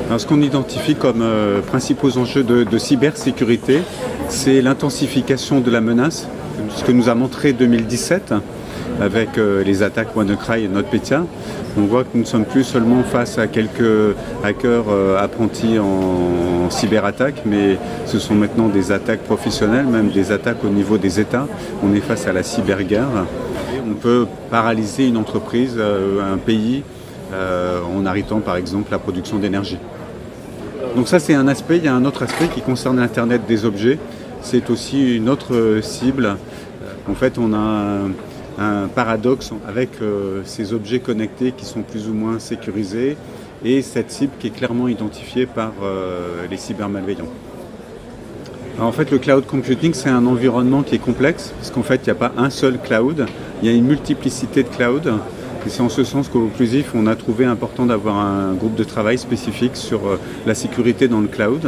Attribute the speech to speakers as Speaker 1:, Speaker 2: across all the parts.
Speaker 1: Alors, ce qu'on identifie comme principaux enjeux de cybersécurité, c'est l'intensification de la menace, ce que nous a montré 2017 avec les attaques WannaCry et NotPetya. On voit que nous ne sommes plus seulement face à quelques hackers apprentis en cyberattaque, mais ce sont maintenant des attaques professionnelles, même des attaques au niveau des États. On est face à la cyberguerre. On peut paralyser une entreprise, un pays, en arrêtant par exemple la production d'énergie. Donc ça c'est un aspect. Il y a un autre aspect qui concerne l'Internet des objets. C'est aussi une autre cible. En fait, on a un paradoxe avec ces objets connectés qui sont plus ou moins sécurisés et cette cible qui est clairement identifiée par les cybermalveillants. Alors en fait, le cloud computing, c'est un environnement qui est complexe parce qu'en fait, il n'y a pas un seul cloud, il y a une multiplicité de clouds. Et c'est en ce sens qu'au Occlusif, on a trouvé important d'avoir un groupe de travail spécifique sur la sécurité dans le cloud.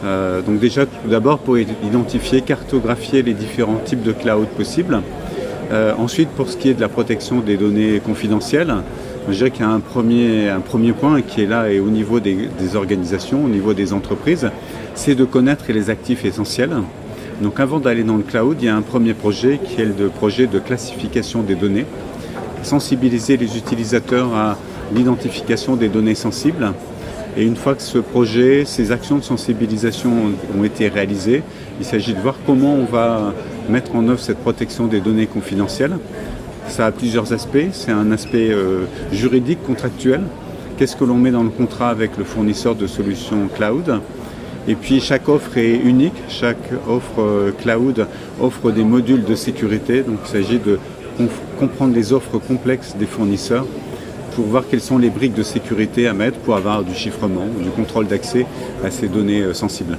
Speaker 1: Donc déjà, tout d'abord, pour identifier, cartographier les différents types de cloud possibles. Ensuite, pour ce qui est de la protection des données confidentielles, je dirais qu'il y a un premier point qui est là et au niveau des organisations, au niveau des entreprises, c'est de connaître les actifs essentiels. Donc avant d'aller dans le cloud, il y a un premier projet qui est le projet de classification des données, sensibiliser les utilisateurs à l'identification des données sensibles. Et une fois que ce projet, ces actions de sensibilisation ont été réalisées, il s'agit de voir comment on va mettre en œuvre cette protection des données confidentielles. Ça a plusieurs aspects. C'est un aspect juridique, contractuel. Qu'est-ce que l'on met dans le contrat avec le fournisseur de solutions cloud? Et puis chaque offre est unique. Chaque offre cloud offre des modules de sécurité. Donc il s'agit de comprendre les offres complexes des fournisseurs pour voir quelles sont les briques de sécurité à mettre pour avoir du chiffrement ou du contrôle d'accès à ces données sensibles.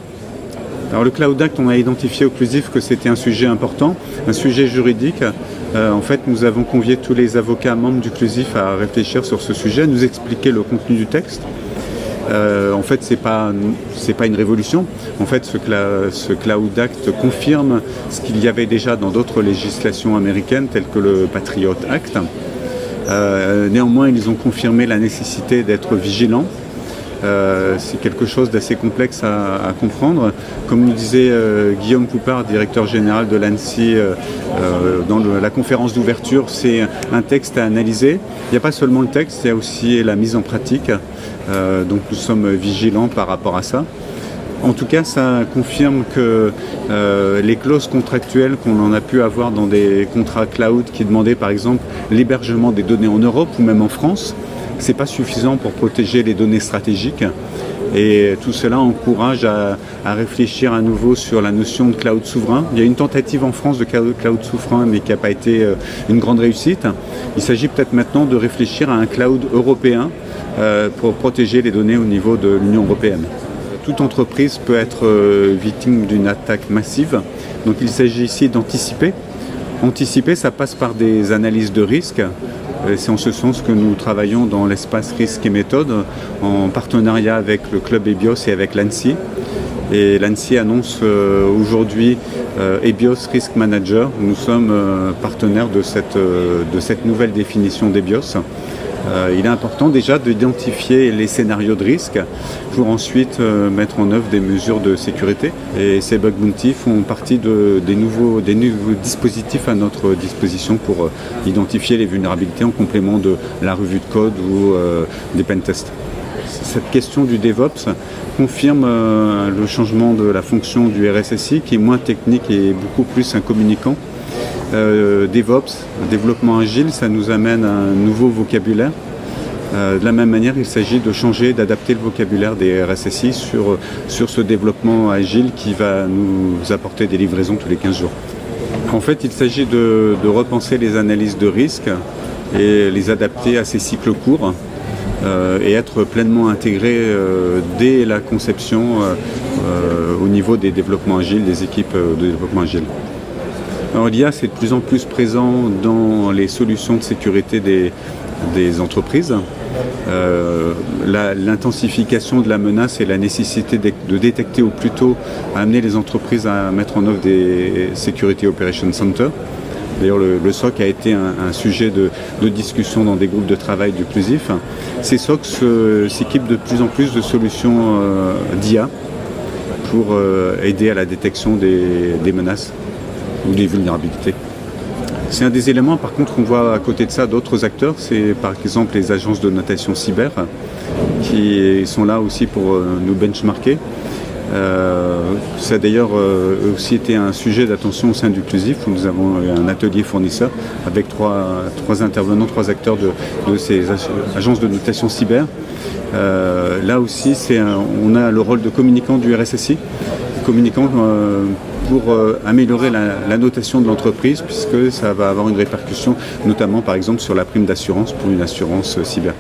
Speaker 1: Alors le Cloud Act, on a identifié au Occlusif que c'était un sujet important, un sujet juridique. En fait, nous avons convié tous les avocats membres du Occlusif à réfléchir sur ce sujet, à nous expliquer le contenu du texte. En fait, c'est pas une révolution. En fait, ce Cloud Act confirme ce qu'il y avait déjà dans d'autres législations américaines, telles que le Patriot Act. Néanmoins, ils ont confirmé la nécessité d'être vigilants. C'est quelque chose d'assez complexe à comprendre. Comme nous disait Guillaume Poupard, directeur général de l'ANSSI, dans la conférence d'ouverture, c'est un texte à analyser. Il n'y a pas seulement le texte, il y a aussi la mise en pratique. Donc nous sommes vigilants par rapport à ça. En tout cas, ça confirme que les clauses contractuelles qu'on en a pu avoir dans des contrats cloud qui demandaient par exemple l'hébergement des données en Europe ou même en France, c'est pas suffisant pour protéger les données stratégiques. Et tout cela encourage à réfléchir à nouveau sur la notion de cloud souverain. Il y a une tentative en France de cloud souverain, mais qui n'a pas été une grande réussite. Il s'agit peut-être maintenant de réfléchir à un cloud européen pour protéger les données au niveau de l'Union européenne. Toute entreprise peut être victime d'une attaque massive. Donc il s'agit ici d'anticiper. Anticiper, ça passe par des analyses de risque. C'est en ce sens que nous travaillons dans l'espace risque et méthode en partenariat avec le club EBIOS et avec l'ANSSI. Et l'ANSSI annonce aujourd'hui EBIOS Risk Manager. Nous sommes partenaires de cette nouvelle définition d'EBIOS. Il est important déjà d'identifier les scénarios de risque pour ensuite mettre en œuvre des mesures de sécurité. Et ces bug bounty font partie des nouveaux dispositifs à notre disposition pour identifier les vulnérabilités en complément de la revue de code ou des pentests. Cette question du DevOps confirme le changement de la fonction du RSSI qui est moins technique et beaucoup plus un communicant. DevOps, développement agile, ça nous amène à un nouveau vocabulaire. De la même manière, il s'agit de changer, d'adapter le vocabulaire des RSSI sur ce développement agile qui va nous apporter des livraisons tous les 15 jours. En fait, il s'agit de repenser les analyses de risque et les adapter à ces cycles courts et être pleinement intégré dès la conception au niveau des développements agiles, des équipes de développement agile. Alors, l'IA, c'est de plus en plus présent dans les solutions de sécurité des entreprises. L'intensification de la menace et la nécessité de détecter au plus tôt a amené les entreprises à mettre en œuvre des Security Operations Centers. D'ailleurs, le SOC a été un sujet de discussion dans des groupes de travail du Clusif. Ces SOC s'équipent de plus en plus de solutions d'IA pour aider à la détection des menaces ou des vulnérabilités. C'est un des éléments, par contre, qu'on voit à côté de ça d'autres acteurs. C'est par exemple les agences de notation cyber qui sont là aussi pour nous benchmarker. Ça a d'ailleurs aussi été un sujet d'attention au sein du Clusif, où nous avons un atelier fournisseur avec trois intervenants, trois acteurs de ces agences de notation cyber. Là aussi, on a le rôle de communicant du RSSI, communicant pour améliorer la notation de l'entreprise, puisque ça va avoir une répercussion, notamment par exemple sur la prime d'assurance pour une assurance cyber.